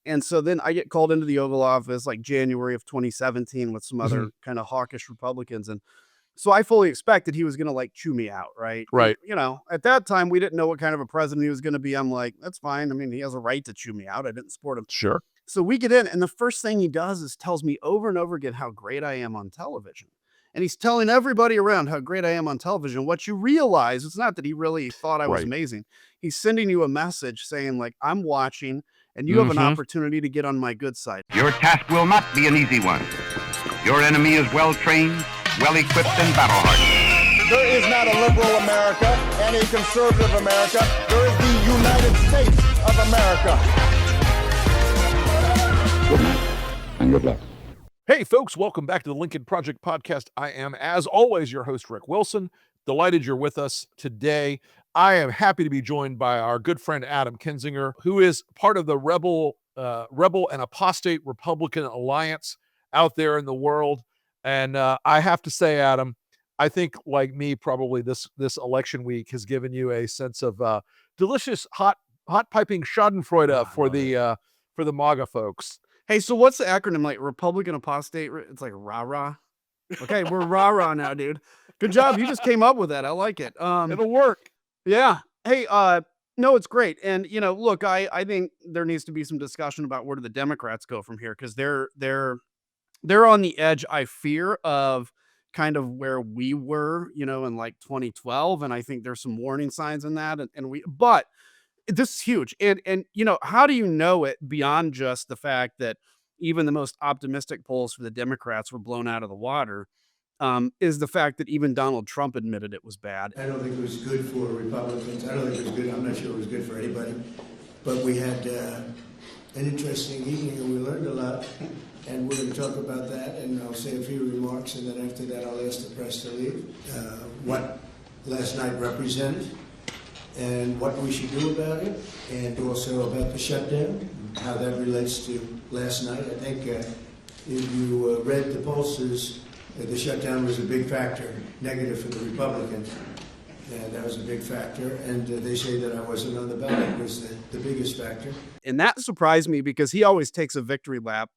And so then I get called into the Oval Office like January of 2017 with some Mhm. other kind of hawkish Republicans. And so I fully expected he was going to like chew me out. Right. And, Right. at that time, we didn't know what kind of a president he was going to be. I'm like, that's fine. I mean, he has a right to chew me out. I didn't support him. Sure. So we get in, and the first thing he does is tells me over and over again how great I am on television. And he's telling everybody around how great I am on television. What you realize, it's not that he really thought I was Right. amazing. He's sending you a message saying, like, I'm watching, and you have an Mhm. opportunity to get on my good side. Your task will not be an easy one. Your enemy is well-trained, well-equipped, and battle-hardened. There is not a liberal America and a conservative America. There is the United States of America. Good night and good luck. Hey, folks, welcome back to the Lincoln Project Podcast. I am, as always, your host, Rick Wilson. Delighted you're with us today. I am happy to be joined by our good friend, Adam Kinzinger, who is part of the rebel and apostate Republican alliance out there in the world. And I have to say, Adam, I think, like me, probably this election week has given you a sense of delicious, hot piping Schadenfreude for the MAGA folks. Hey, so what's the acronym? Like Republican apostate? It's like rah-rah. Okay, we're rah-rah now, dude. Good job. You just came up with that. I like it. It'll work. Yeah. Hey, no, it's great. And look, I think there needs to be some discussion about where do the Democrats go from here, because they're on the edge, I fear, of kind of where we were, in like 2012. And I think there's some warning signs in that. But this is huge. And how do you know it beyond just the fact that even the most optimistic polls for the Democrats were blown out of the water, is the fact that even Donald Trump admitted it was bad. I don't think it was good for Republicans. I don't think it was good. I'm not sure it was good for anybody. But we had an interesting evening and we learned a lot. And we're going to talk about that. And I'll say a few remarks. And then after that, I'll ask the press to leave. What last night represented and what we should do about it. And also about the shutdown, how that relates to last night. I think if you read the pollsters, the shutdown was a big factor, negative for the Republicans. And that was a big factor. And they say that I wasn't on the ballot was the biggest factor. And that surprised me because he always takes a victory lap,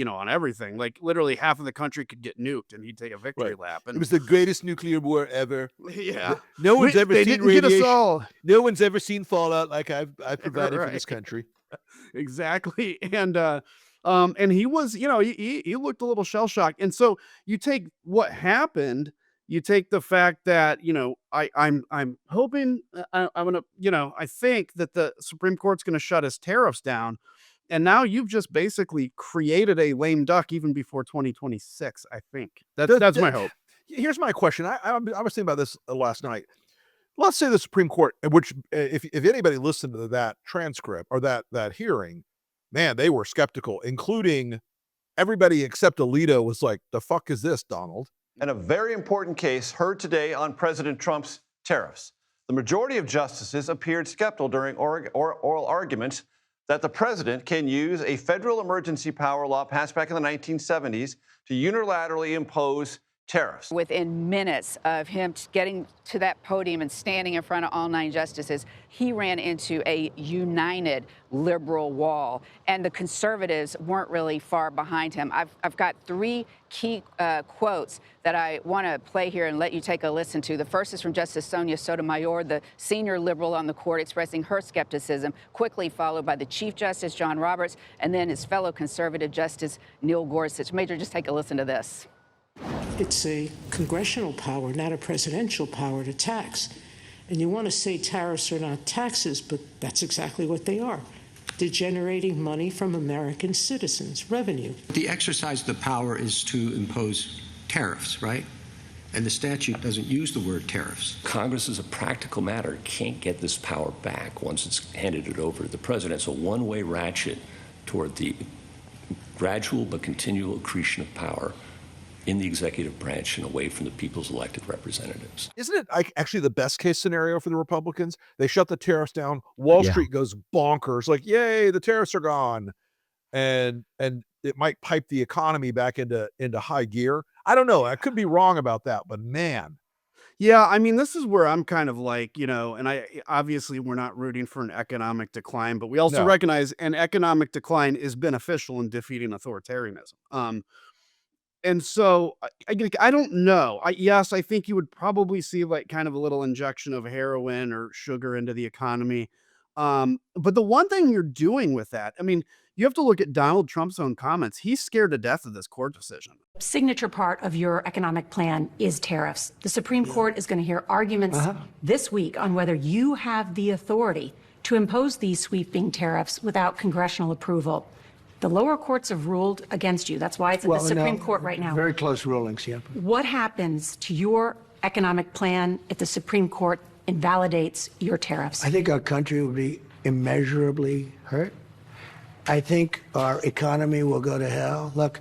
on everything. Like literally half of the country could get nuked and he'd take a victory lap. And It was the greatest nuclear war ever. yeah, No one's ever they seen didn't get us radiation. all. No one's ever seen fallout like I've provided for this Right. country. Exactly. And he was, he looked a little shell shocked. And so you take what happened, you take the fact that, I'm hoping I'm going to, I think that the Supreme Court's going to shut his tariffs down. And now you've just basically created a lame duck even before 2026. I think that's my hope. Here's my question. I was thinking about this last night. Let's say the Supreme Court, which if anybody listened to that transcript or that hearing, man, they were skeptical, including everybody except Alito was like, the fuck is this, Donald? And a very important case heard today on President Trump's tariffs. The majority of justices appeared skeptical during oral arguments that the president can use a federal emergency power law passed back in the 1970s to unilaterally impose tariffs. Within minutes of him getting to that podium and standing in front of all 9 justices, he ran into a united liberal wall, and the conservatives weren't really far behind him. I've got 3 key quotes that I want to play here and let you take a listen to. The first is from Justice Sonia Sotomayor, the senior liberal on the court, expressing her skepticism, quickly followed by the Chief Justice, John Roberts, and then his fellow conservative Justice Neil Gorsuch. Major, just take a listen to this. It's a congressional power, not a presidential power to tax. And you want to say tariffs are not taxes, but that's exactly what they are. They're generating money from American citizens, revenue. The exercise of the power is to impose tariffs, right? And the statute doesn't use the word tariffs. Congress, as a practical matter, can't get this power back once it's handed it over to the president. It's a one-way ratchet toward the gradual but continual accretion of power in the executive branch and away from the people's elected representatives. Isn't it actually the best case scenario for the Republicans? They shut the tariffs down. Wall Street goes bonkers, like, yay, the tariffs are gone. And it might pipe the economy back into high gear. I don't know. I could be wrong about that, but man. Yeah, I mean, this is where I'm kind of like, and obviously we're not rooting for an economic decline, but we also No. recognize an economic decline is beneficial in defeating authoritarianism. And so I don't know. Yes, I think you would probably see like kind of a little injection of heroin or sugar into the economy. But the one thing you're doing with that, I mean, you have to look at Donald Trump's own comments. He's scared to death of this court decision. Signature part of your economic plan is tariffs. The Supreme Court is going to hear arguments this week on whether you have the authority to impose these sweeping tariffs without congressional approval. The lower courts have ruled against you. That's why it's at the Supreme Court right now. Very close rulings, yeah. What happens to your economic plan if the Supreme Court invalidates your tariffs? I think our country will be immeasurably hurt. I think our economy will go to hell. Look,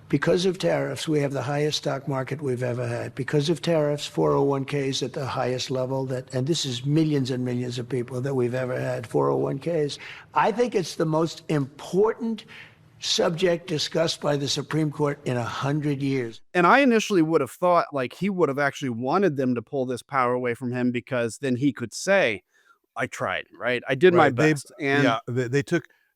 because of tariffs, we have the highest stock market we've ever had. Because of tariffs, 401ks at the highest level and this is millions and millions of people that we've ever had, 401ks. I think it's the most important subject discussed by the Supreme Court in 100 years. And I initially would have thought like he would have actually wanted them to pull this power away from him because then he could say, I tried, right? I did my best.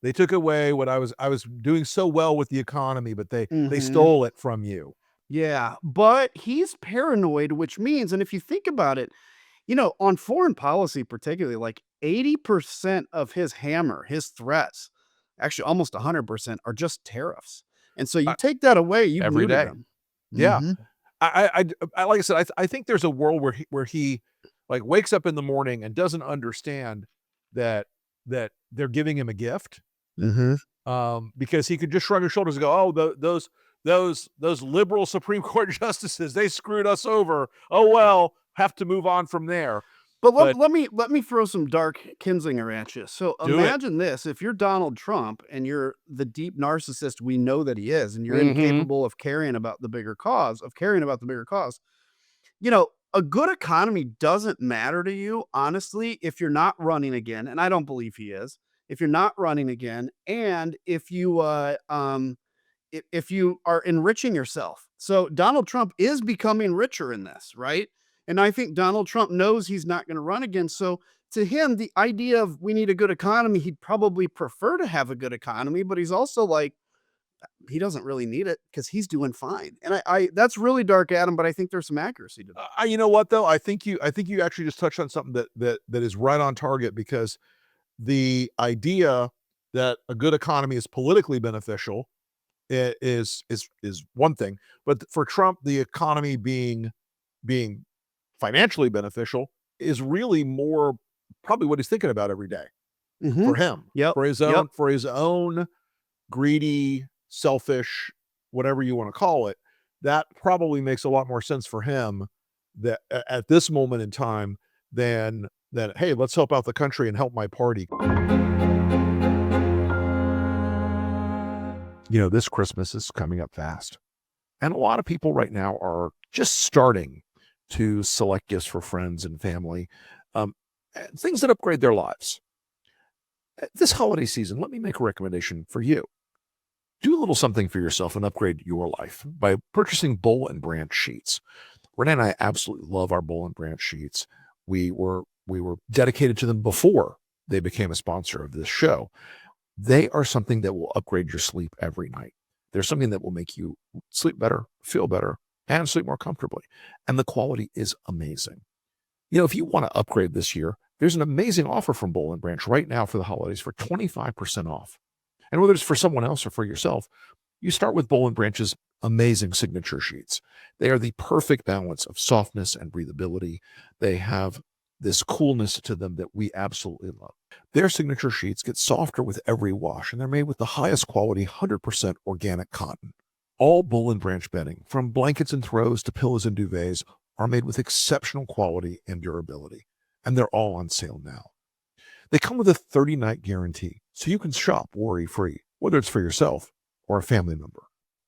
They took away what I was doing so well with the economy, but they stole it from you. Yeah, but he's paranoid, which means, and if you think about it, on foreign policy particularly, like 80% of his hammer, his threats, actually almost 100% are just tariffs. And so you take that away, you've every day. Him. Yeah. I like I said, I think there's a world where he like wakes up in the morning and doesn't understand that they're giving him a gift. Because he could just shrug his shoulders and go, oh, those liberal Supreme Court justices, they screwed us over. Oh, well, have to move on from there. But let me throw some dark Kinzinger at you. So imagine this, if you're Donald Trump and you're the deep narcissist we know that he is, and you're incapable of caring about the bigger cause, a good economy doesn't matter to you, honestly, if you're not running again, and I don't believe he is. If you're not running again, and if you are enriching yourself. So Donald Trump is becoming richer in this, right? And I think Donald Trump knows he's not going to run again. So to him, the idea of we need a good economy, he'd probably prefer to have a good economy, but he's also like, he doesn't really need it because he's doing fine. And I that's really dark, Adam, but I think there's some accuracy to that. You know what though? I think you actually just touched on something that is right on target, because the idea that a good economy is politically beneficial is one thing, but for Trump, the economy being financially beneficial is really more probably what he's thinking about every day for him. For his own greedy, selfish, whatever you want to call it. That probably makes a lot more sense for him that at this moment in time than hey, let's help out the country and help my party. This Christmas is coming up fast. And a lot of people right now are just starting to select gifts for friends and family, things that upgrade their lives. This holiday season, let me make a recommendation for you. Do a little something for yourself and upgrade your life by purchasing Boll and Branch sheets. Renee and I absolutely love our Boll and Branch sheets. We were dedicated to them before they became a sponsor of this show. They are something that will upgrade your sleep every night. They're something that will make you sleep better, feel better, and sleep more comfortably. And the quality is amazing. If you want to upgrade this year, there's an amazing offer from Boll and Branch right now for the holidays for 25% off. And whether it's for someone else or for yourself, you start with Boll and Branch's amazing signature sheets. They are the perfect balance of softness and breathability. They have this coolness to them that we absolutely love. Their signature sheets get softer with every wash, and they're made with the highest quality 100% organic cotton. All Boll and Branch bedding, from blankets and throws to pillows and duvets, are made with exceptional quality and durability, and they're all on sale now. They come with a 30-night guarantee, so you can shop worry-free, whether it's for yourself or a family member.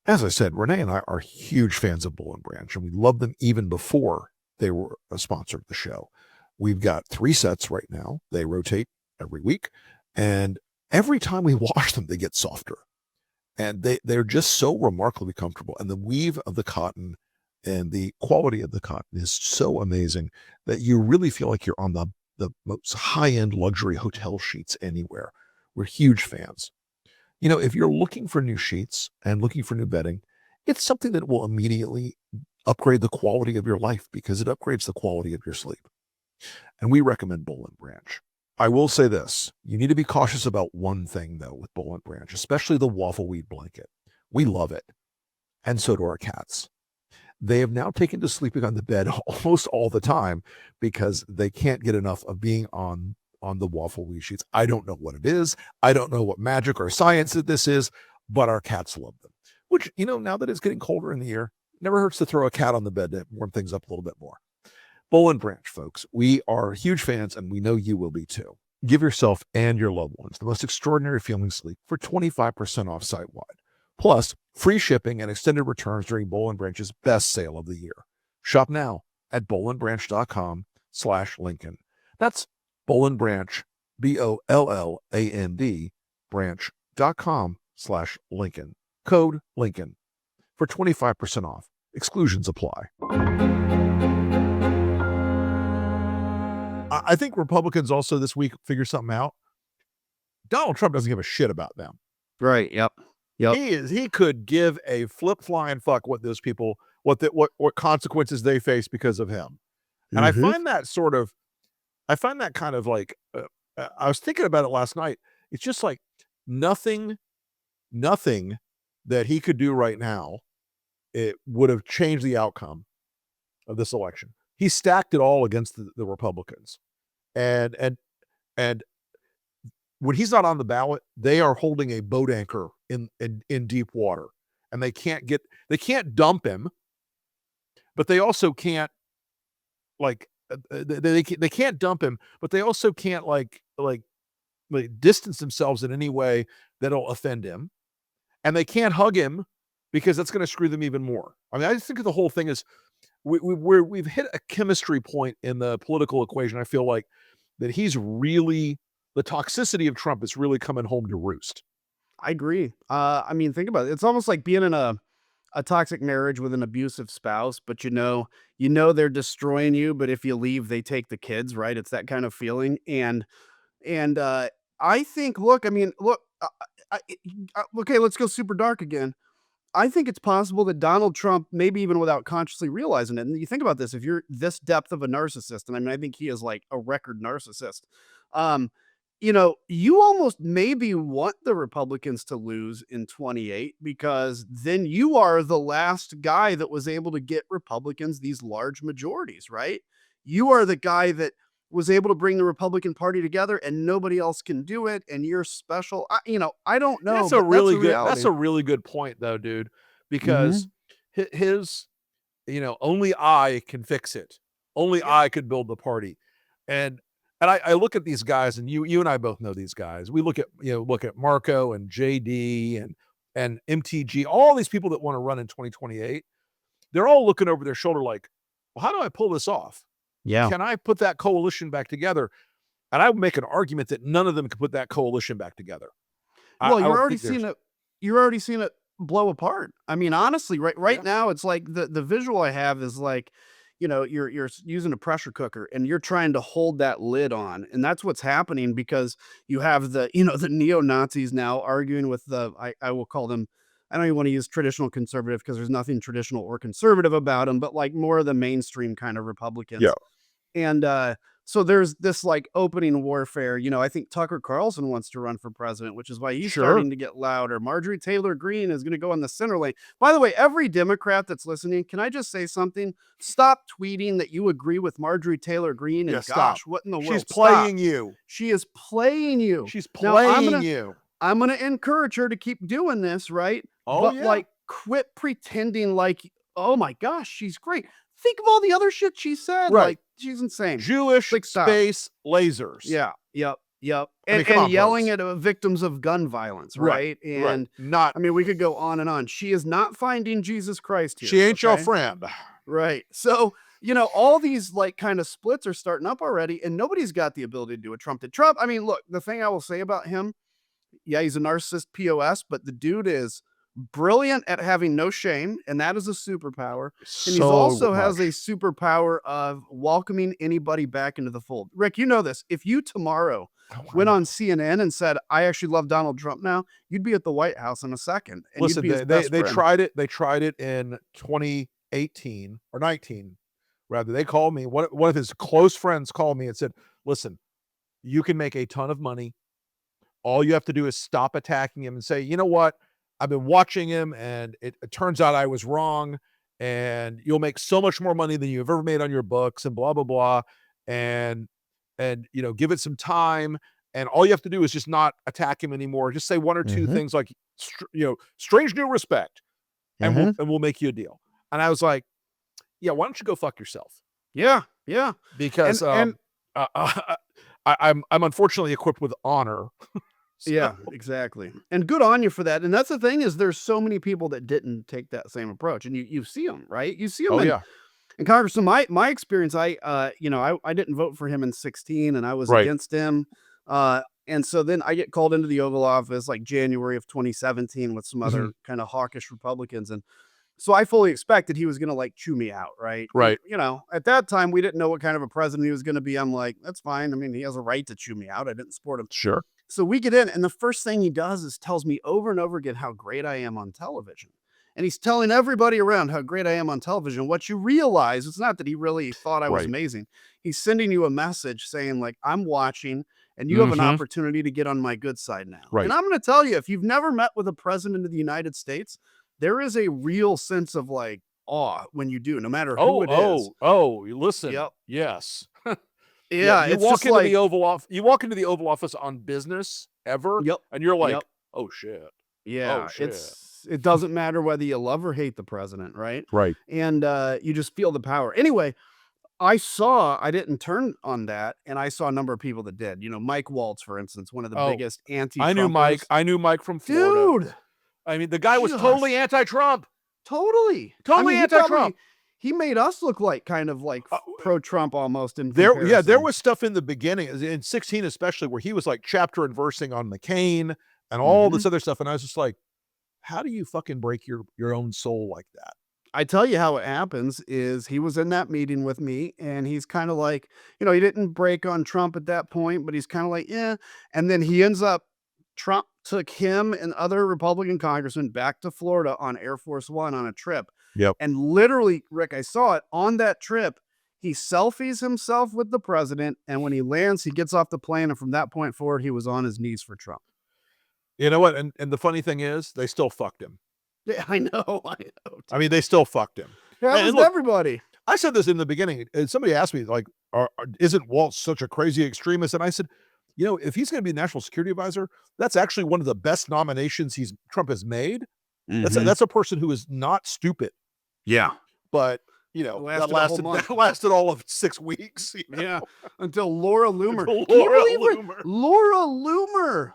As I said, Renee and I are huge fans of Boll and Branch, and we love them even before they were a sponsor of the show. We've got 3 sets right now. They rotate every week, and every time we wash them, they get softer. And they're just so remarkably comfortable. And the weave of the cotton And the quality of the content is so amazing that you really feel like you're on the most high-end luxury hotel sheets anywhere. We're huge fans. You know, if you're looking for new sheets and looking for new bedding, it's something that will immediately upgrade the quality of your life because it upgrades the quality of your sleep. And we recommend Boll & Branch. I will say this, you need to be cautious about one thing though with Boll & Branch, especially the waffle weed blanket. We love it. And so do our cats. They have now taken to sleeping on the bed almost all the time because they can't get enough of being on the waffle weed sheets. I don't know what it is. I don't know what magic or science that this is, but our cats love them. Which, you know, now that it's getting colder in the year, never hurts to throw a cat on the bed to warm things up a little bit more. Boll & Branch, folks. We are huge fans, and we know you will be too. Give yourself and your loved ones the most extraordinary feeling sleep for 25% off site-wide. Plus, free shipping and extended returns during Boll & Branch's best sale of the year. Shop now at bollandbranch.com/Lincoln. That's Boll & Branch, BOLLAND, branch.com/Lincoln. Code Lincoln for 25% off. Exclusions apply. I think Republicans also this week figure something out. Donald Trump doesn't give a shit about them. Right. Yep. He could give a flip flying fuck what those people, what consequences they face because of him. And I find that kind of like, I was thinking about it last night. It's just like nothing that he could do right now, it would have changed the outcome of this election. He stacked it all against the Republicans. And when he's not on the ballot, they are holding a boat anchor in deep water, and they can't dump him, but they also can't they can't dump him, but they also can't like distance themselves in any way that'll offend him, and they can't hug him because that's going to screw them even more. I mean, I just think the whole thing is we've hit a chemistry point in the political equation. I feel like that the toxicity of Trump is really coming home to roost. I agree. I mean, think about it. It's almost like being in a toxic marriage with an abusive spouse, but you know they're destroying you, but if you leave, they take the kids, right? It's that kind of feeling. And I think, okay, let's go super dark again. I think it's possible that Donald Trump, maybe even without consciously realizing it, and you think about this, if you're this depth of a narcissist, and I mean, I think he is like a record narcissist, you almost maybe want the Republicans to lose in 28 because then you are the last guy that was able to get Republicans these large majorities, right? You are the guy that was able to bring the Republican Party together and nobody else can do it. And you're special. I don't know. That's a really good point though, dude, because his, only I can fix it. Only I could build the party. And I look at these guys, and you and I both know these guys. We look at Marco and JD and MTG, all these people that want to run in 2028. They're all looking over their shoulder like, well, how do I pull this off? Yeah. Can I put that coalition back together? And I would make an argument that none of them can put that coalition back together. Well, you're already seeing it blow apart. I mean, honestly, right now, it's like the visual I have is like, you're using a pressure cooker and you're trying to hold that lid on. And that's what's happening because you have the neo-Nazis now arguing with I will call them, I don't even want to use traditional conservative because there's nothing traditional or conservative about them, but like more of the mainstream kind of Republicans. Yeah. And so there's this like opening warfare. I think Tucker Carlson wants to run for president, which is why he's starting to get louder. Marjorie Taylor Greene is going to go in the center lane. By the way, every Democrat that's listening, can I just say something? Stop tweeting that you agree with Marjorie Taylor Greene. And what in the world? She's playing you. She is playing you. She's playing you. I'm going to encourage her to keep doing this, right? But like, quit pretending like, oh my gosh, she's great. Think of all the other shit she said. Right. Like, she's insane. Jewish space lasers. Yeah. Yep. I mean, And yelling at victims of gun violence, right? And not. I mean, we could go on and on. She is not finding Jesus Christ here. She ain't your friend. Right. So, all these like kind of splits are starting up already, and nobody's got the ability to do what Trump did. Trump, I mean, look, the thing I will say about him, yeah, he's a narcissist POS, but the dude is brilliant at having no shame, and that is a superpower. And he So also has much. a superpower of welcoming anybody back into the fold. Rick, you know this. If you tomorrow went on CNN and said, I actually love Donald Trump now, you'd be at the White House in a second. And Listen, you'd be his they best friend. tried it. They tried it in 2018 or 19, rather. They called me. One of his close friends called me and said, listen, you can make a ton of money. All you have to do is stop attacking him and say, you know what? I've been watching him, and it turns out I was wrong, and you'll make so much more money than you've ever made on your books, and blah, blah, blah. And give it some time. And all you have to do is just not attack him anymore. Just say one or two things like, strange new respect, and we'll make you a deal. And I was like, yeah, why don't you go fuck yourself? Yeah. Because I'm unfortunately equipped with honor. Yeah, exactly. And good on you for that. And that's the thing, is there's so many people that didn't take that same approach, and you see them, right? You see them. And Congressman, my experience, I didn't vote for him in 2016, and I was against him. And so then I get called into the Oval Office like January of 2017 with some other kind of hawkish Republicans. And so I fully expected he was going to like chew me out. Right. Right. At that time, we didn't know what kind of a president he was going to be. I'm like, that's fine. I mean, he has a right to chew me out. I didn't support him. Sure. So we get in, and the first thing he does is tells me over and over again how great I am on television. And he's telling everybody around how great I am on television. What you realize, it's not that he really thought I was amazing. He's sending you a message saying, like, I'm watching, and you have an opportunity to get on my good side now. Right. And I'm going to tell you, if you've never met with a president of the United States, there is a real sense of like awe when you do, no matter who it is. You listen. Yep. Yes. Yeah. You it's walk just into like, the Oval Office. You walk into the Oval Office on business ever. Yep. And you're like, Yep. oh shit. yeah, Oh shit. it doesn't matter whether you love or hate the president. Right. Right. And you just feel the power. Anyway, I didn't turn on that, and I saw a number of people that did. Mike Waltz, for instance, one of the biggest anti-Trumpers. I knew Mike from Florida. Dude. I mean, the guy was Gosh. totally anti-Trump. Totally Totally anti-Trump. He made us look like kind of like pro-Trump almost in There comparison. was stuff in the beginning, in 16 especially, where he was like chapter and versing on McCain and all this other stuff. And I was just like, how do you fucking break your own soul like that? I tell you how it happens is he was in that meeting with me, and he's kind of like, he didn't break on Trump at that point, but he's kind of like, yeah. And then he ends up, Trump took him and other Republican congressmen back to Florida on Air Force One on a trip. Yep. And literally, Rick, I saw it on that trip. He selfies himself with the president, and when he lands, he gets off the plane. And from that point forward, he was on his knees for Trump. You know what? And the funny thing is, they still fucked him. Yeah, I know. I mean, they still fucked him. Yeah, it was everybody. I said this in the beginning. And somebody asked me, like, isn't Waltz such a crazy extremist? And I said, if he's going to be national security advisor, that's actually one of the best nominations Trump has made. That's a person who is not stupid. Yeah. But, that lasted all of 6 weeks. Yeah. Until Laura Loomer. Laura Loomer.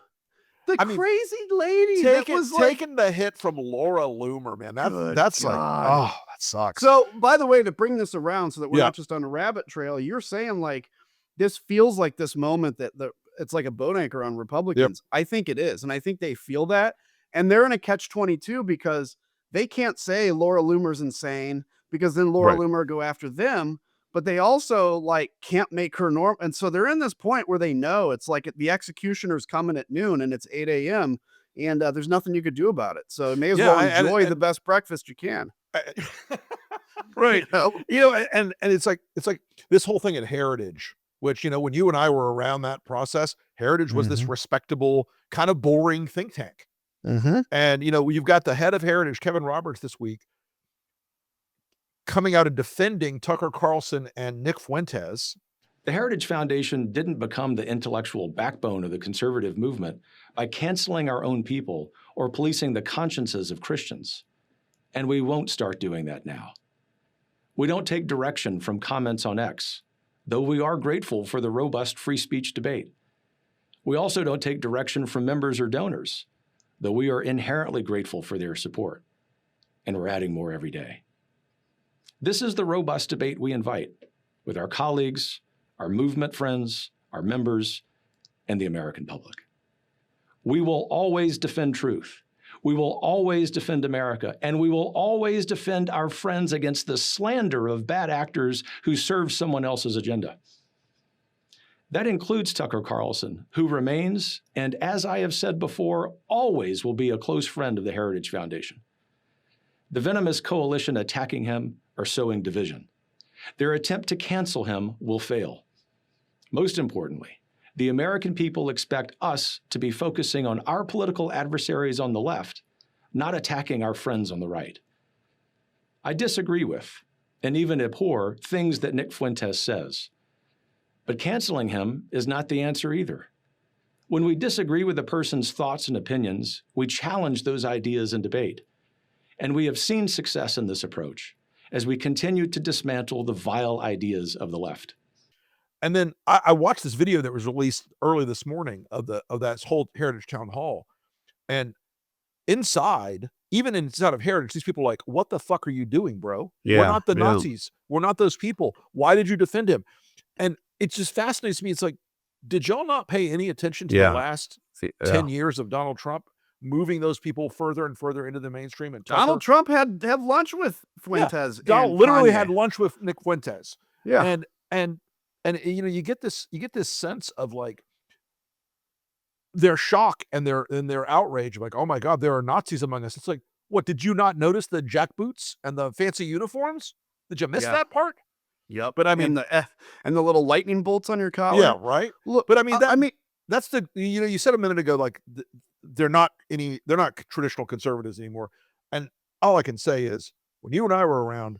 The crazy lady taking the hit from Laura Loomer, man. That's like, oh, that sucks. So, by the way, to bring this around so that we're not just on a rabbit trail, you're saying like this feels like this moment that it's like a boat anchor on Republicans. Yep. I think it is, and I think they feel that, and they're in a catch-22 because they can't say Laura Loomer's insane because then Laura Loomer go after them. But they also like can't make her norm. And so they're in this point where they know it's like the executioner's coming at noon and it's 8 a.m. and there's nothing you could do about it. So you may as well enjoy the best breakfast you can. Right. And it's like this whole thing at Heritage, which, when you and I were around that process, Heritage was this respectable, kind of boring think tank. And, you've got the head of Heritage, Kevin Roberts, this week, coming out and defending Tucker Carlson and Nick Fuentes. The Heritage Foundation didn't become the intellectual backbone of the conservative movement by canceling our own people or policing the consciences of Christians. And we won't start doing that now. We don't take direction from comments on X, though we are grateful for the robust free speech debate. We also don't take direction from members or donors, though we are inherently grateful for their support. And we're adding more every day. This is the robust debate we invite with our colleagues, our movement friends, our members, and the American public. We will always defend truth. We will always defend America, and we will always defend our friends against the slander of bad actors who serve someone else's agenda. That includes Tucker Carlson, who remains, and as I have said before, always will be a close friend of the Heritage Foundation. The venomous coalition attacking him are sowing division. Their attempt to cancel him will fail. Most importantly, the American people expect us to be focusing on our political adversaries on the left, not attacking our friends on the right. I disagree with, and even abhor, things that Nick Fuentes says. But canceling him is not the answer either. When we disagree with a person's thoughts and opinions, we challenge those ideas in debate. And we have seen success in this approach as we continue to dismantle the vile ideas of the left. And then I watched this video that was released early this morning of that whole Heritage Town Hall. And inside, even inside of Heritage, these people are like, what the fuck are you doing, bro? Yeah, We're not the yeah. Nazis. We're not those people. Why did you defend him? And it just fascinates me. It's like, did y'all not pay any attention to Yeah. the last 10 years of Donald Trump moving those people further and further into the mainstream? And Donald Trump had lunch with Fuentes. Donald and literally Kanye. had lunch with Nick Fuentes. Yeah. And you know, you get this sense of like their shock and their outrage of like, oh my God, there are Nazis among us. It's like, what, did you not notice the jackboots and the fancy uniforms? Did you miss that part? Yep. But I mean, and the little lightning bolts on your collar. yeah, right. Look, But I mean, that's the, you know, you said a minute ago, like they're not traditional conservatives anymore. And all I can say is when you and I were around,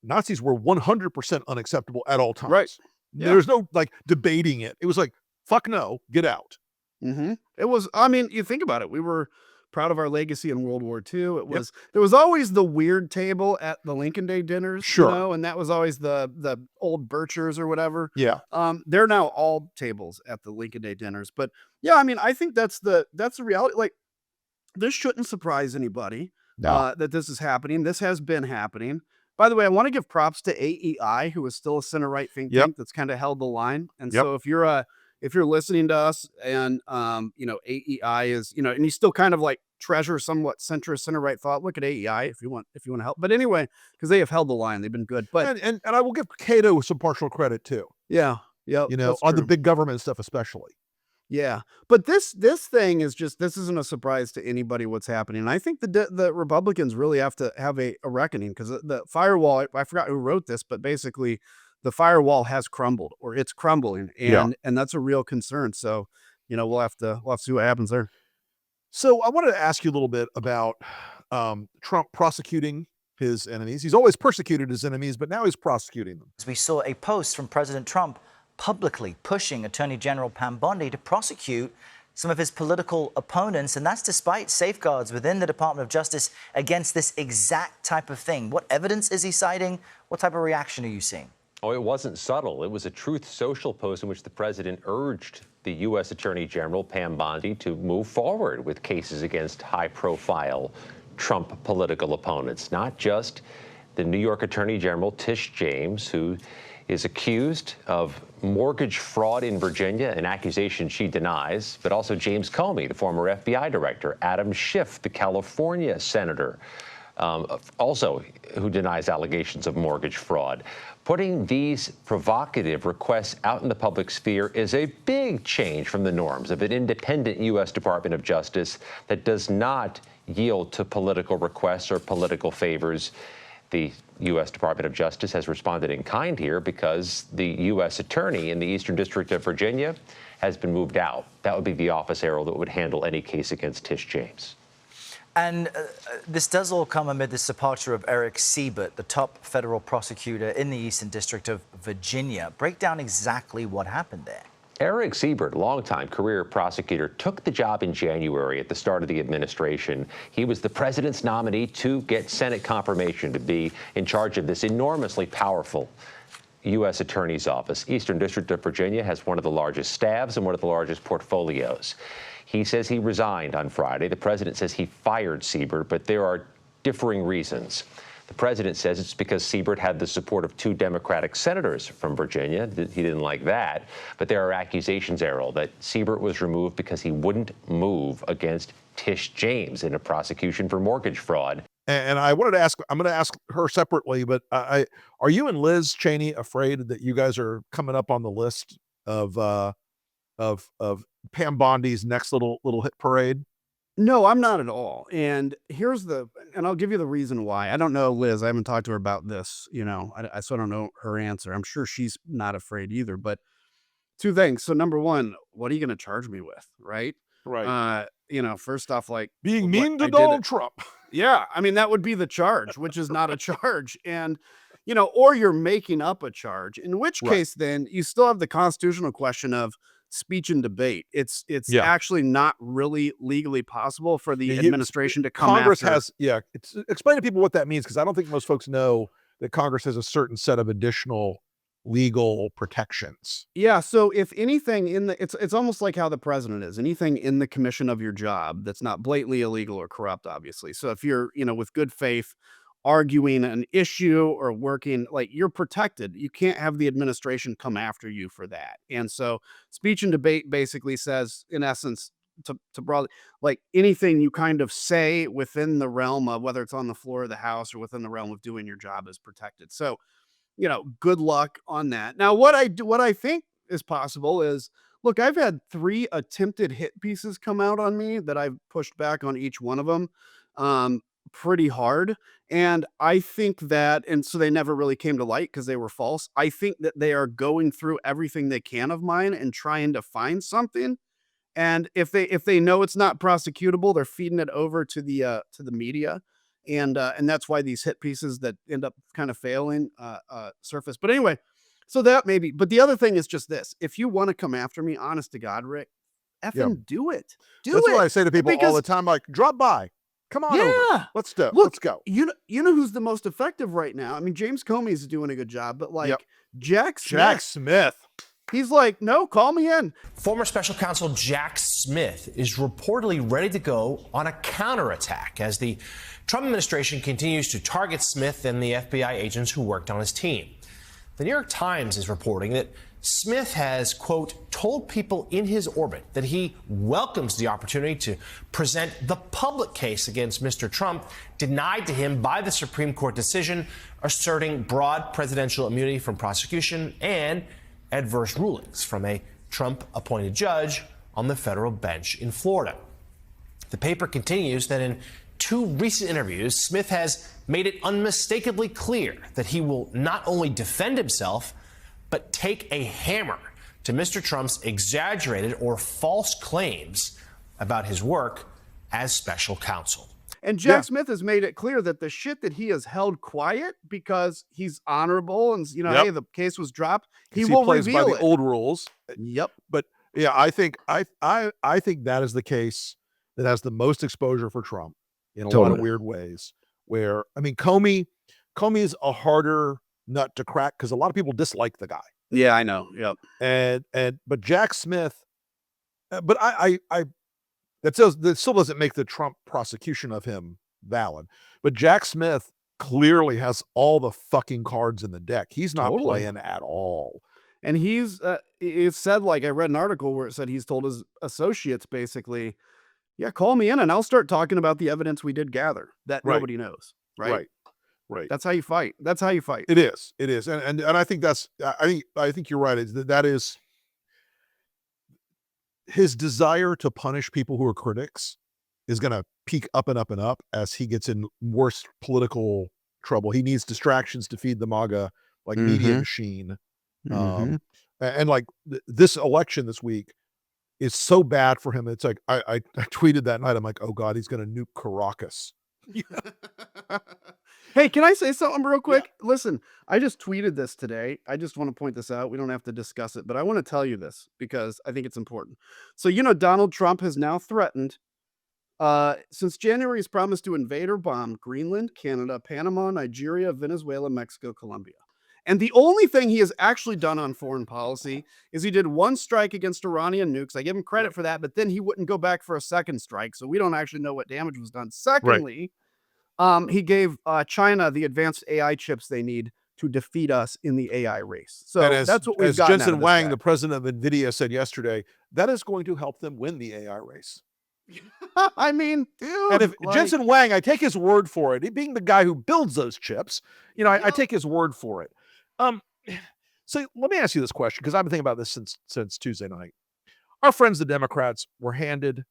Nazis were 100% unacceptable at all times. Right. Yeah. There's no like debating it. It was like, fuck no, get out. Mm-hmm. It was, I mean, you think about it. We were proud of our legacy in World War II. There was always the weird table at the Lincoln Day dinners, Sure. you know, and that was always the old Birchers or whatever. Yeah. They're now all tables at the Lincoln Day dinners. But yeah, I mean, I think that's the reality. Like, this shouldn't surprise anybody that this is happening. This has been happening. By the way, I want to give props to AEI, who is still a center-right think tank that's kind of held the line. And so if you're listening to us and, you know, AEI is, you know, and you still kind of like treasure somewhat centrist center-right thought, look at AEI if you want to help. But anyway, because they have held the line, they've been good. But and I will give Cato some partial credit too. Yeah. You know, on the big government stuff, especially. Yeah. But this thing is just, this isn't a surprise to anybody what's happening. And I think the Republicans really have to have a reckoning, because the firewall, I forgot who wrote this, but basically the firewall has crumbled, or it's crumbling, and that's a real concern. So, you know, we'll have to see what happens there. So I wanted to ask you a little bit about Trump prosecuting his enemies. He's always persecuted his enemies, but now he's prosecuting them. We saw a post from President Trump publicly pushing Attorney General Pam Bondi to prosecute some of his political opponents, and that's despite safeguards within the Department of Justice against this exact type of thing. What evidence is he citing? What type of reaction are you seeing? Oh, it wasn't subtle. It was a Truth Social post in which the president urged the U.S. Attorney General Pam Bondi to move forward with cases against high-profile Trump political opponents, not just the New York Attorney General Tish James, who is accused of mortgage fraud in Virginia, an accusation she denies, but also James Comey, the former FBI director, Adam Schiff, the California senator, also who denies allegations of mortgage fraud. Putting these provocative requests out in the public sphere is a big change from the norms of an independent U.S. Department of Justice that does not yield to political requests or political favors. The U.S. Department of Justice has responded in kind here because the U.S. Attorney in the Eastern District of Virginia has been moved out. That would be the office area that would handle any case against Tish James. And this does all come amid this departure of Eric Siebert, the top federal prosecutor in the Eastern District of Virginia. Break down exactly what happened there. Eric Siebert, longtime career prosecutor, took the job in January at the start of the administration. He was the president's nominee to get Senate confirmation to be in charge of this enormously powerful U.S. Attorney's Office. Eastern District of Virginia has one of the largest staffs and one of the largest portfolios. He says he resigned on Friday. The president says he fired Siebert, but there are differing reasons. The president says it's because Siebert had the support of 2 Democratic senators from Virginia. He didn't like that. But there are accusations, Errol, that Siebert was removed because he wouldn't move against Tish James in a prosecution for mortgage fraud. And I wanted to ask, I'm going to ask her separately, but are you and Liz Cheney afraid that you guys are coming up on the list of Pam Bondi's next little hit parade? No, I'm not at all. And I'll give you the reason why. I don't know Liz. I haven't talked to her about this, so I don't know her answer. I'm sure she's not afraid either, but two things. So number one, what are you going to charge me with? Right. Right. First off, like being mean to Donald Trump. Yeah. I mean, that would be the charge, which is not a charge. And, or you're making up a charge, in which case then you still have the constitutional question of speech and debate. It's actually not really legally possible for the administration to come Congress after. Explain to people what that means, because I don't think most folks know that Congress has a certain set of additional legal protections. Yeah, so if anything it's almost like how the president is. Anything in the commission of your job that's not blatantly illegal or corrupt, obviously. So if you're, with good faith arguing an issue or working, like, you're protected. You can't have the administration come after you for that. And so speech and debate basically says, in essence, to broadly, like, anything you kind of say within the realm of whether it's on the floor of the House or within the realm of doing your job is protected. So, good luck on that. Now, what I think is possible is, look, I've had 3 attempted hit pieces come out on me that I've pushed back on each one of them pretty hard. And I think that, and so they never really came to light because they were false. I think that they are going through everything they can of mine and trying to find something. And if they know it's not prosecutable, they're feeding it over to the media. And that's why these hit pieces that end up kind of failing surface. But anyway, so that maybe. But the other thing is just this: if you want to come after me, honest to God, Rick, effing do it. That's what I say to people all the time. Like, drop by, come on over. Let's go. Look, let's go. You know who's the most effective right now? I mean, James Comey's doing a good job, but Jack Smith. He's like, no, call me in. Former special counsel Jack Smith is reportedly ready to go on a counterattack as the Trump administration continues to target Smith and the FBI agents who worked on his team. The New York Times is reporting that Smith has, quote, told people in his orbit that he welcomes the opportunity to present the public case against Mr. Trump, denied to him by the Supreme Court decision asserting broad presidential immunity from prosecution and adverse rulings from a Trump-appointed judge on the federal bench in Florida. The paper continues that in 2 recent interviews, Smith has made it unmistakably clear that he will not only defend himself, but take a hammer to Mr. Trump's exaggerated or false claims about his work as special counsel. And Jack Smith has made it clear that the shit that he has held quiet because he's honorable and, hey, the case was dropped, he will plays reveal by the old rules. Yep. But yeah, I think that is the case that has the most exposure for Trump in a lot of weird ways. Where, I mean, Comey is a harder nut to crack because a lot of people dislike the guy. Yeah, I know. Yep. But Jack Smith, but that still doesn't make the Trump prosecution of him valid. But Jack Smith clearly has all the fucking cards in the deck. He's not playing at all. And it said, like, I read an article where it said he's told his associates basically, call me in and I'll start talking about the evidence we did gather that nobody knows. Right. That's how you fight. It is. And I think I think you're right. That is his desire to punish people who are critics is going to peak up and up and up as he gets in worse political trouble. He needs distractions to feed the MAGA media machine. And like this election this week is so bad for him. It's like, I tweeted that night. I'm like, oh God, he's going to nuke Caracas. Hey, can I say something real quick? Yeah. Listen, I just tweeted this today. I just want to point this out. We don't have to discuss it, but I want to tell you this because I think it's important. So, Donald Trump has now threatened, since January, he's promised to invade or bomb Greenland, Canada, Panama, Nigeria, Venezuela, Mexico, Colombia. And the only thing he has actually done on foreign policy is he did 1 strike against Iranian nukes. I give him credit for that, but then he wouldn't go back for a second strike. So we don't actually know what damage was done. Secondly, he gave China the advanced AI chips they need to defeat us in the AI race. So that's what we've got. Jensen Huang, the president of NVIDIA, said yesterday, that is going to help them win the AI race. I mean, dude. And if like, Jensen Huang, I take his word for it. He being the guy who builds those chips, you know, I take his word for it. So let me ask you this question, because I've been thinking about this since Tuesday night. Our friends, the Democrats, were handed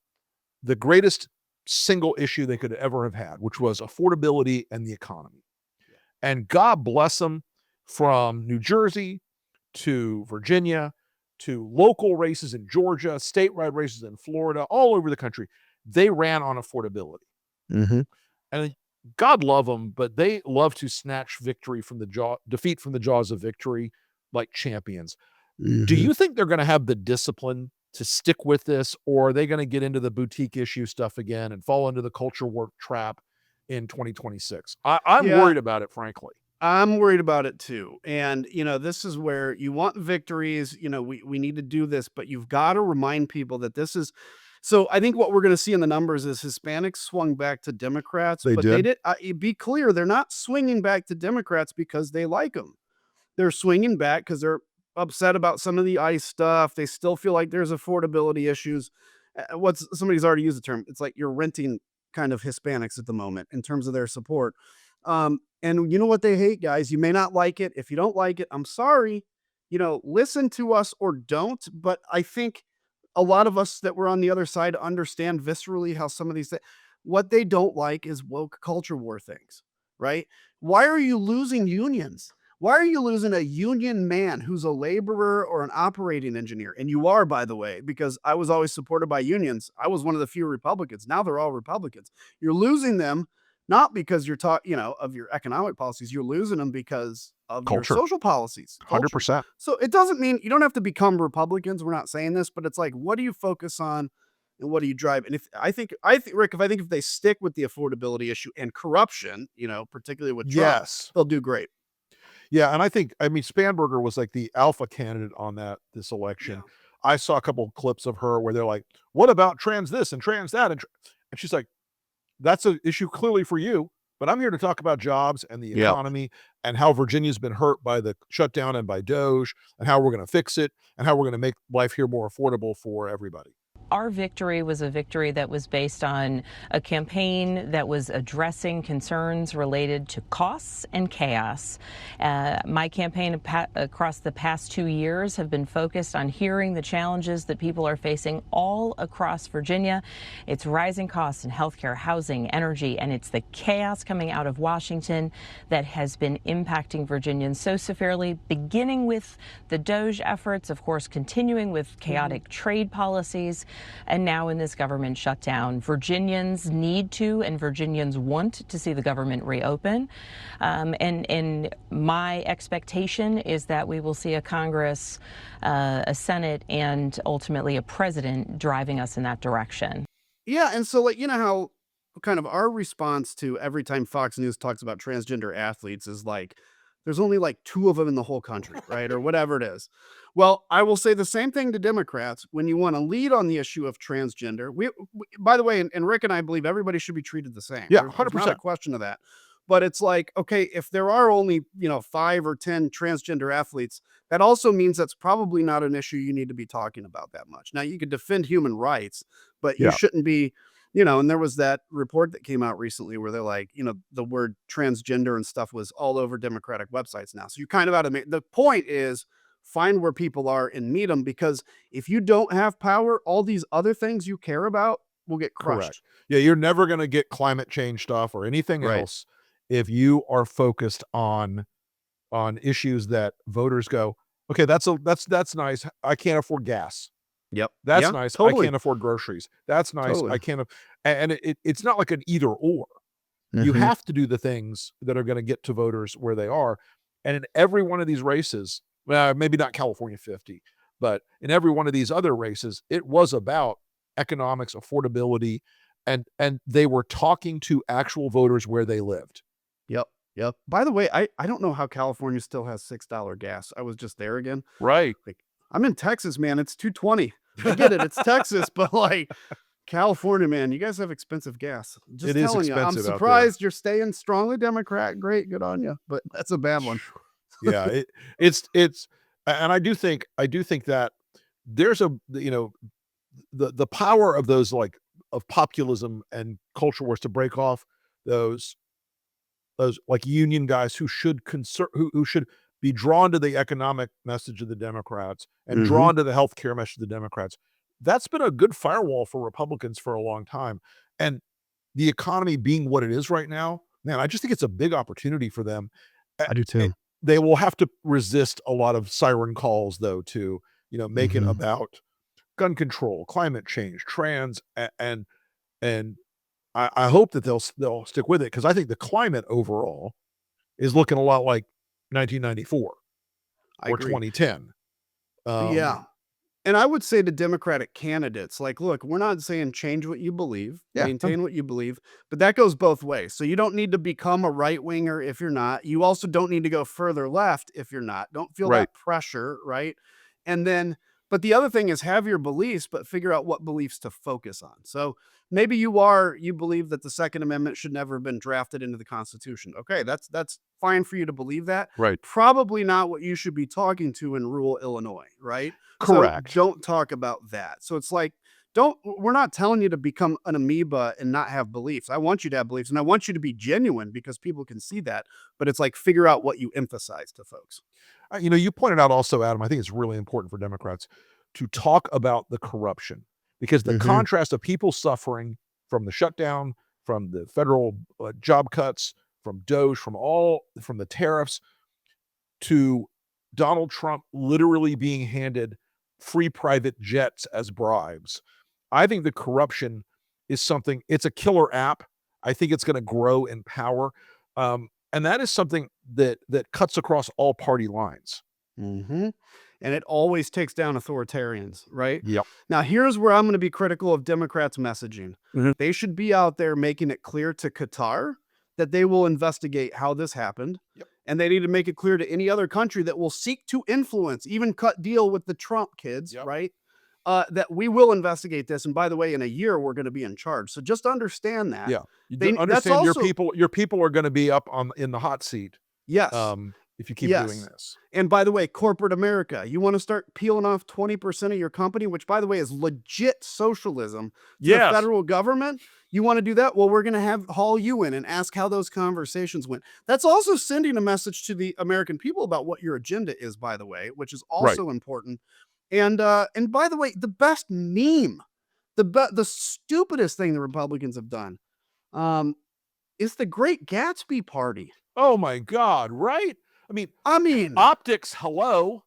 the greatest single issue they could ever have had, which was affordability and the economy. And God bless them, from New Jersey to Virginia to local races in Georgia, statewide races in Florida, all over the country. They ran on affordability. Mm-hmm. And God love them, but they love to snatch victory from defeat from the jaws of victory like champions. Mm-hmm. Do you think they're going to have the discipline to stick with this, or are they going to get into the boutique issue stuff again and fall into the culture war trap in 2026? I'm worried about it, frankly. I'm worried about it too. And, you know, this is where you want victories. You know, we need to do this, but you've got to remind people that this is. So I think what we're going to see in the numbers is Hispanics swung back to Democrats, They but did? they did. Be clear, they're not swinging back to Democrats because they like them. They're swinging back because they're upset about some of the ICE stuff. They still feel like there's affordability issues. Somebody's already used the term. It's like you're renting kind of Hispanics at the moment in terms of their support. And you know what they hate, guys? You may not like it. If you don't like it, I'm sorry. You know, listen to us or don't. But I think a lot of us that were on the other side understand viscerally how some of these things, what they don't like is woke culture war things, right? Why are you losing unions? Why are you losing a union man who's a laborer or an operating engineer? And you are, by the way, because I was always supported by unions. I was one of the few Republicans. Now they're all Republicans. You're losing them not because you're of your economic policies. You're losing them because of Culture. your social policies. Culture. 100%. So it doesn't mean you don't have to become Republicans. We're not saying this, but it's like, what do you focus on and what do you drive? And Rick, if they stick with the affordability issue and corruption, you know, particularly with Trump, Yes. they'll do great. Yeah, and I mean, Spanberger was like the alpha candidate on this election. Yeah. I saw a couple of clips of her where they're like, "What about trans this and trans that?" And she's like, "That's an issue clearly for you, but I'm here to talk about jobs and the economy and how Virginia's been hurt by the shutdown and by Doge, and how we're going to fix it and how we're going to make life here more affordable for everybody." Our victory was a victory that was based on a campaign that was addressing concerns related to costs and chaos. My campaign across the past 2 years have been focused on hearing the challenges that people are facing all across Virginia. It's rising costs in healthcare, housing, energy, and it's the chaos coming out of Washington that has been impacting Virginians so severely, beginning with the Doge efforts, of course, continuing with chaotic trade policies. And now in this government shutdown, Virginians need to and Virginians want to see the government reopen. And my expectation is that we will see a Congress, a Senate, and ultimately a president driving us in that direction. Yeah. And so, like, you know how kind of our response to every time Fox News talks about transgender athletes is like, there's only like 2 of them in the whole country, right? Or whatever it is. Well, I will say the same thing to Democrats. When you want to lead on the issue of transgender, we by the way, and Rick and I believe everybody should be treated the same. Yeah, There's 100%. not a question of that. But it's like, okay, if there are only, 5 or 10 transgender athletes, that also means that's probably not an issue you need to be talking about that much. Now, you could defend human rights, but you Yeah. shouldn't be, and there was that report that came out recently where they're like, the word transgender and stuff was all over Democratic websites now. So you kind of ought to the point is find where people are and meet them, because if you don't have power, all these other things you care about will get crushed. Correct. Yeah, you're never going to get climate change stuff or anything Right. else if you are focused on issues that voters go, okay, that's nice. I can't afford gas. Yep. That's Yeah, nice. totally. I can't afford groceries. That's nice. Totally. I can't. And it's not like an either or. You Mhm. have to do the things that are going to get to voters where they are. And in every one of these races, well, maybe not California 50, but in every one of these other races, it was about economics, affordability, and they were talking to actual voters where they lived. Yep. By the way, I don't know how California still has $6 gas. I was just there again. Right. Like, I'm in Texas, man. It's $2.20. I get it. It's Texas, but like California, man, you guys have expensive gas. Just It is telling you, I'm expensive out there. surprised you're staying strongly Democrat. Great, good on you. But that's a bad one. Yeah, it's and I do think that there's the power of those like of populism and culture wars to break off those like union guys who should who should be drawn to the economic message of the Democrats and drawn to the healthcare message of the Democrats. That's been a good firewall for Republicans for a long time. And the economy being what it is right now, man, I just think it's a big opportunity for them. I do too. They will have to resist a lot of siren calls, though, to, make it about gun control, climate change, trans, and I hope that they'll stick with it, because I think the climate overall is looking a lot like 1994 or 2010. Yeah. And I would say to Democratic candidates, like, look, we're not saying change what you believe, maintain what you believe, but that goes both ways. So you don't need to become a right winger if you're not. You also don't need to go further left if you're not. Don't feel that pressure, right? And then, but the other thing is, have your beliefs, but figure out what beliefs to focus on. So maybe you believe that the Second Amendment should never have been drafted into the Constitution. Okay, that's fine for you to believe that. Right. Probably not what you should be talking to in rural Illinois, right? Correct. So don't talk about that. So it's like, we're not telling you to become an amoeba and not have beliefs. I want you to have beliefs, and I want you to be genuine because people can see that, but it's like, figure out what you emphasize to folks. You pointed out also, Adam, I think it's really important for Democrats to talk about the corruption, because the contrast of people suffering from the shutdown, from the federal job cuts, from DOGE, from the tariffs, to Donald Trump literally being handed free private jets as bribes. I think the corruption is something, it's a killer app. I think it's going to grow in power. And that is something that cuts across all party lines. And it always takes down authoritarians, right? Yep. Now, here's where I'm going to be critical of Democrats' messaging. They should be out there making it clear to Qatar that they will investigate how this happened. And they need to make it clear to any other country that will seek to influence, even cut deal with the Trump kids, right? That we will investigate this. And by the way, in a year, we're going to be in charge. So just understand that. Yeah. You understand your people are going to be up in the hot seat. Yes. If you keep doing this. And by the way, corporate America, you want to start peeling off 20% of your company, which by the way is legit socialism to the federal government. You want to do that? Well, we're going to haul you in and ask how those conversations went. That's also sending a message to the American people about what your agenda is, by the way, which is also important. And by the way, the best meme, the stupidest thing the Republicans have done, is the Great Gatsby party. Oh my God, right? I mean, optics, hello.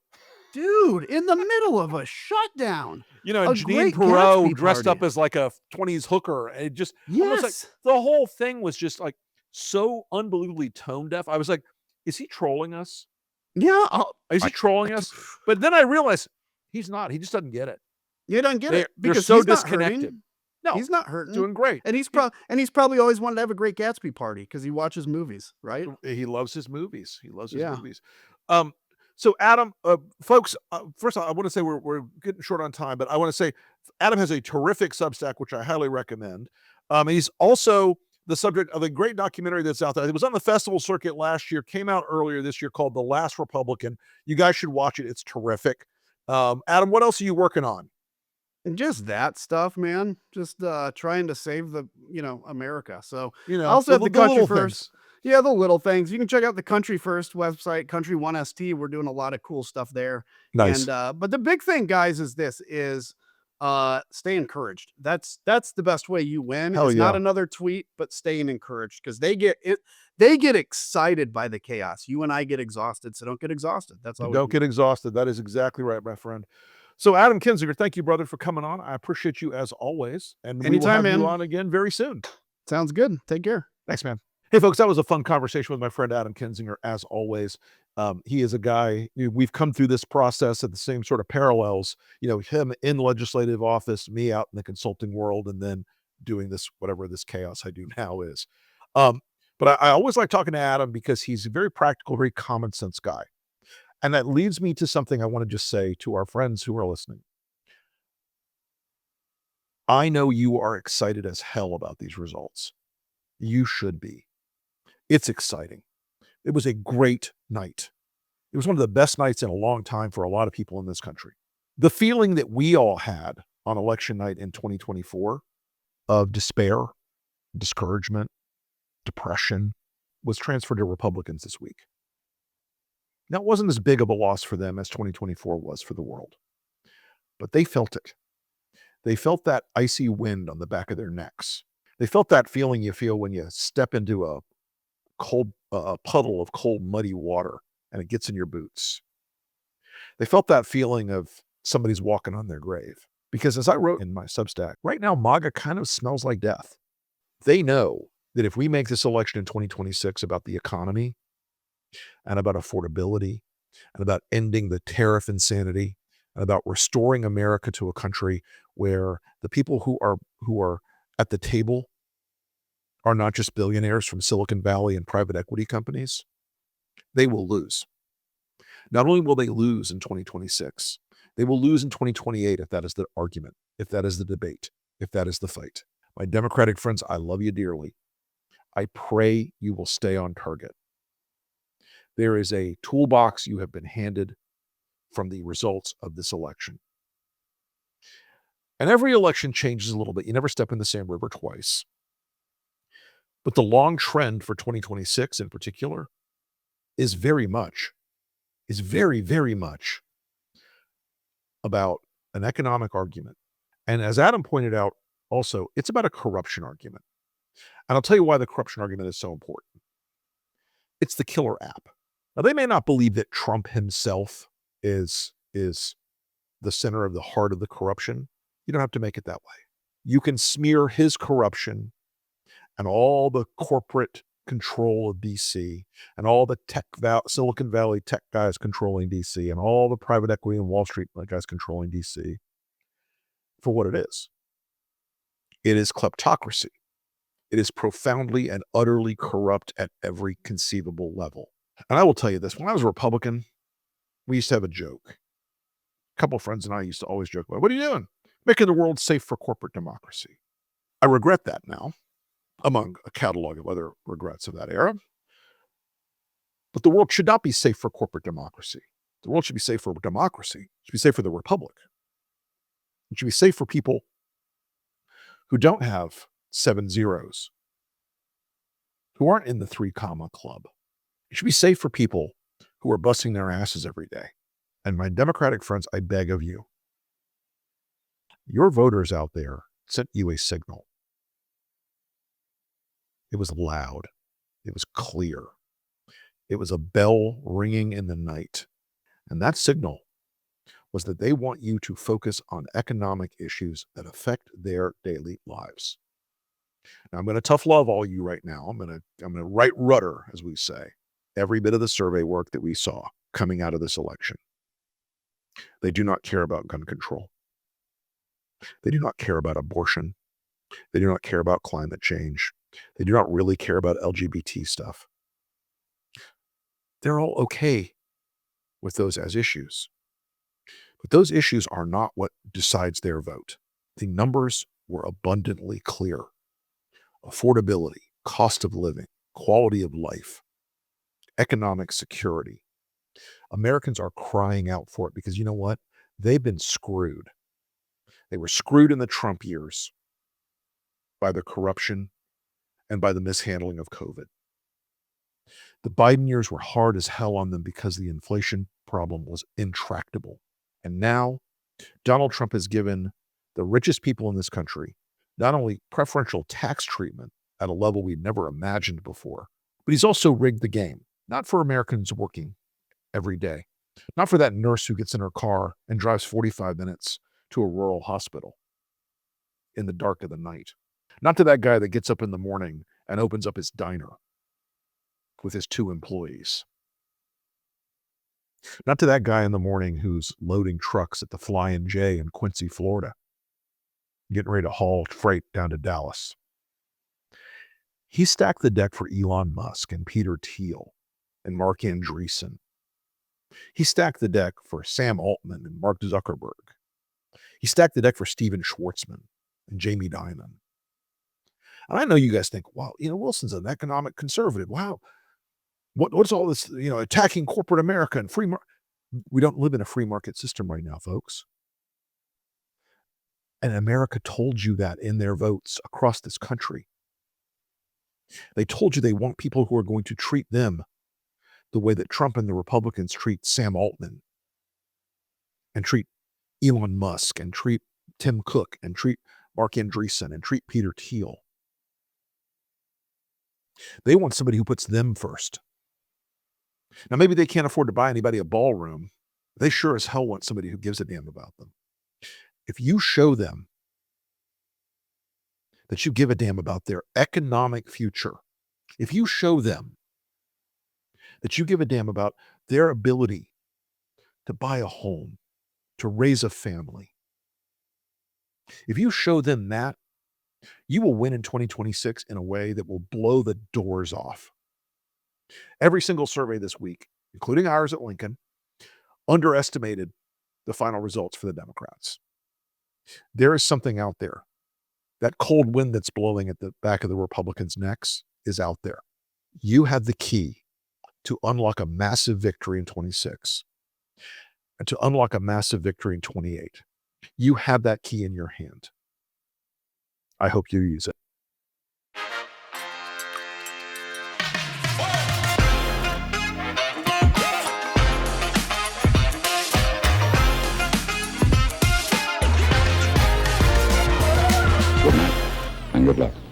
Dude, in the middle of a shutdown. And Janine Perot dressed up as like a 20s hooker. It just, almost like, the whole thing was just like so unbelievably tone deaf. I was like, is he trolling us? Yeah. Is he trolling us? But then I realized he's not. He just doesn't get it. You don't get it they're because so he's not disconnected. hurting. No, he's not hurting. Doing great. And he's probably always wanted to have a Great Gatsby party because he watches movies, right? He loves his movies. Movies. So Adam, folks, first of all, I want to say we're getting short on time, but I want to say Adam has a terrific Substack, which I highly recommend. He's also the subject of a great documentary that's out there. It was on the festival circuit last year, came out earlier this year, called The Last Republican. You guys should watch it. It's terrific. Adam, what else are you working on? And just that stuff, man. Just trying to save the, America. So I also have the Country Things. First. Yeah, the little things. You can check out the Country First website, Country 1ST. We're doing a lot of cool stuff there. Nice. And but the big thing, guys, is stay encouraged. That's the best way you win. It's not another tweet, but staying encouraged, because they get excited by the chaos. You and I get exhausted, so don't get exhausted. That's all. Don't get exhausted. That is exactly right, my friend. So Adam Kinzinger, thank you, brother, for coming on. I appreciate you as always. And anytime, we will have man. you on again very soon. Sounds good. Take care. Thanks, man. Hey, folks, that was a fun conversation with my friend Adam Kinzinger, as always. He is a guy, we've come through this process at the same sort of parallels, him in legislative office, me out in the consulting world, and then doing this, whatever this chaos I do now is. But I always like talking to Adam because he's a very practical, very common sense guy. And that leads me to something I want to just say to our friends who are listening. I know you are excited as hell about these results. You should be. It's exciting. It was a great night. It was one of the best nights in a long time for a lot of people in this country. The feeling that we all had on election night in 2024 of despair, discouragement, depression was transferred to Republicans this week. Now, it wasn't as big of a loss for them as 2024 was for the world, but they felt it. They felt that icy wind on the back of their necks. They felt that feeling you feel when you step into a puddle of cold, muddy water and it gets in your boots. They felt that feeling of somebody's walking on their grave. Because as I wrote in my Substack, right now, MAGA kind of smells like death. They know that if we make this election in 2026 about the economy and about affordability and about ending the tariff insanity and about restoring America to a country where the people who are at the table are not just billionaires from Silicon Valley and private equity companies, they will lose. Not only will they lose in 2026, they will lose in 2028 if that is the argument, if that is the debate, if that is the fight. My Democratic friends, I love you dearly. I pray you will stay on target. There is a toolbox you have been handed from the results of this election. And every election changes a little bit. You never step in the same river twice. But the long trend for 2026 in particular is very, very much about an economic argument. And as Adam pointed out, also, it's about a corruption argument. And I'll tell you why the corruption argument is so important. It's the killer app. Now, they may not believe that Trump himself is the center of the heart of the corruption. You don't have to make it that way. You can smear his corruption and all the corporate control of DC and all the Silicon Valley tech guys controlling DC and all the private equity and Wall Street guys controlling DC for what it is. It is kleptocracy. It is profoundly and utterly corrupt at every conceivable level. And I will tell you this, when I was a Republican, we used to have a joke. A couple of friends and I used to always joke about, what are you doing? Making the world safe for corporate democracy. I regret that now, among a catalog of other regrets of that era. But the world should not be safe for corporate democracy. The world should be safe for democracy. It should be safe for the republic. It should be safe for people who don't have 7 zeros, who aren't in the 3 comma club. It should be safe for people who are busting their asses every day. And my Democratic friends, I beg of you, your voters out there sent you a signal. It was loud. It was clear. It was a bell ringing in the night. And that signal was that they want you to focus on economic issues that affect their daily lives. Now, I'm going to tough love all you right now. I'm going to right rudder, as we say, every bit of the survey work that we saw coming out of this election. They do not care about gun control. They do not care about abortion. They do not care about climate change. They do not really care about LGBT stuff. They're all okay with those as issues. But those issues are not what decides their vote. The numbers were abundantly clear. Affordability, cost of living, quality of life, economic security. Americans are crying out for it because you know what? They've been screwed. They were screwed in the Trump years by the corruption and by the mishandling of COVID. The Biden years were hard as hell on them because the inflation problem was intractable. And now Donald Trump has given the richest people in this country not only preferential tax treatment at a level we'd never imagined before, but he's also rigged the game, not for Americans working every day, not for that nurse who gets in her car and drives 45 minutes to a rural hospital in the dark of the night, not to that guy that gets up in the morning and opens up his diner with his 2 employees, not to that guy in the morning who's loading trucks at the Flying J in Quincy, Florida, getting ready to haul freight down to Dallas. He stacked the deck for Elon Musk and Peter Thiel and Mark Andreessen. He stacked the deck for Sam Altman and Mark Zuckerberg. He stacked the deck for Steven Schwartzman and Jamie Dimon. And I know you guys think, wow, Wilson's an economic conservative. Wow. What's all this, attacking corporate America and free market? We don't live in a free market system right now, folks. And America told you that in their votes across this country. They told you they want people who are going to treat them the way that Trump and the Republicans treat Sam Altman and treat Elon Musk and treat Tim Cook and treat Mark Andreessen and treat Peter Thiel. They want somebody who puts them first. Now, maybe they can't afford to buy anybody a ballroom. They sure as hell want somebody who gives a damn about them. If you show them that you give a damn about their economic future, if you show them that you give a damn about their ability to buy a home, to raise a family, if you show them that, you will win in 2026 in a way that will blow the doors off. Every single survey this week, including ours at Lincoln, underestimated the final results for the Democrats. There is something out there. That cold wind that's blowing at the back of the Republicans' necks is out there. You have the key to unlock a massive victory in 26 and to unlock a massive victory in 28. You have that key in your hand. I hope you use it. Good night and good luck.